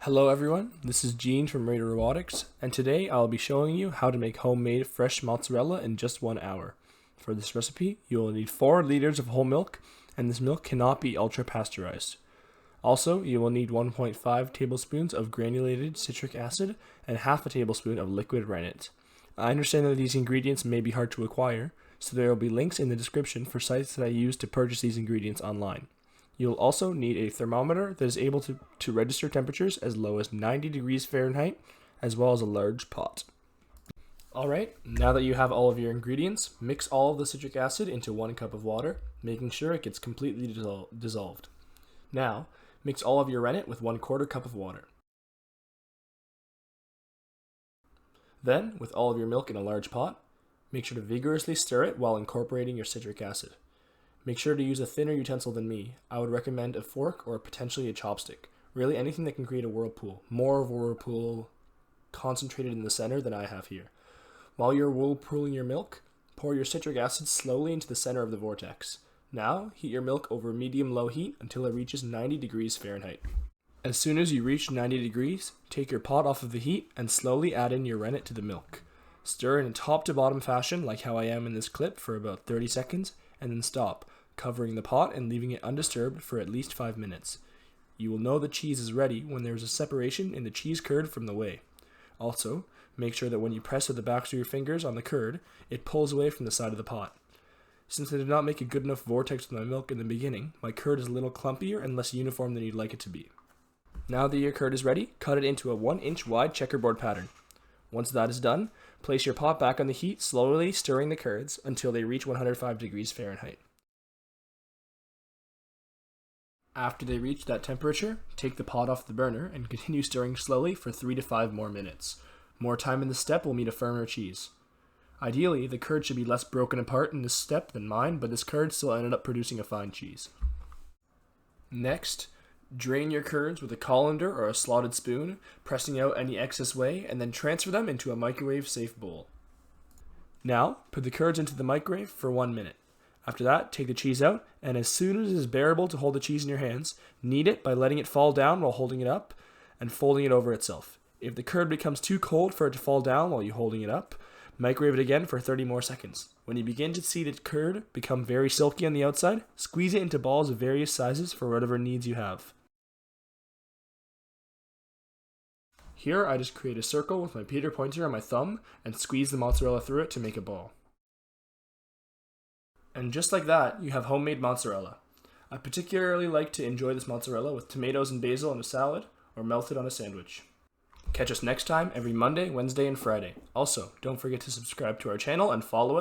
Hello everyone, this is Gene from Raider Robotics, and today I'll be showing you how to make homemade fresh mozzarella in just 1 hour. For this recipe, you will need 4 liters of whole milk, and this milk cannot be ultra pasteurized. Also, you will need 1.5 tablespoons of granulated citric acid and half a tablespoon of liquid rennet. I understand that these ingredients may be hard to acquire, so there will be links in the description for sites that I use to purchase these ingredients online. You'll also need a thermometer that is able to register temperatures as low as 90 degrees Fahrenheit, as well as a large pot. Alright, now that you have all of your ingredients, mix all of the citric acid into 1 cup of water, making sure it gets completely dissolved. Now, mix all of your rennet with 1/4 cup of water. Then, with all of your milk in a large pot, make sure to vigorously stir it while incorporating your citric acid. Make sure to use a thinner utensil than me. I would recommend a fork or potentially a chopstick. Really anything that can create a whirlpool. More of a whirlpool concentrated in the center than I have here. While you're whirlpooling your milk, pour your citric acid slowly into the center of the vortex. Now, heat your milk over medium-low heat until it reaches 90 degrees Fahrenheit. As soon as you reach 90 degrees, take your pot off of the heat and slowly add in your rennet to the milk. Stir in a top-to-bottom fashion like how I am in this clip for about 30 seconds, and then stop, covering the pot and leaving it undisturbed for at least 5 minutes. You will know the cheese is ready when there is a separation in the cheese curd from the whey. Also, make sure that when you press with the backs of your fingers on the curd, it pulls away from the side of the pot. Since I did not make a good enough vortex with my milk in the beginning, my curd is a little clumpier and less uniform than you'd like it to be. Now that your curd is ready, cut it into a 1-inch wide checkerboard pattern. Once that is done, place your pot back on the heat, slowly stirring the curds until they reach 105 degrees Fahrenheit. After they reach that temperature, take the pot off the burner and continue stirring slowly for 3 to 5 more minutes. More time in this step will mean a firmer cheese. Ideally, the curd should be less broken apart in this step than mine, but this curd still ended up producing a fine cheese. Next, drain your curds with a colander or a slotted spoon, pressing out any excess whey, and then transfer them into a microwave-safe bowl. Now, put the curds into the microwave for 1 minute. After that, take the cheese out, and as soon as it is bearable to hold the cheese in your hands, knead it by letting it fall down while holding it up, and folding it over itself. If the curd becomes too cold for it to fall down while you're holding it up, microwave it again for 30 more seconds. When you begin to see the curd become very silky on the outside, squeeze it into balls of various sizes for whatever needs you have. Here, I just create a circle with my Peter pointer on my thumb and squeeze the mozzarella through it to make a ball. And just like that, you have homemade mozzarella. I particularly like to enjoy this mozzarella with tomatoes and basil in a salad or melted on a sandwich. Catch us next time every Monday, Wednesday, and Friday. Also, don't forget to subscribe to our channel and follow us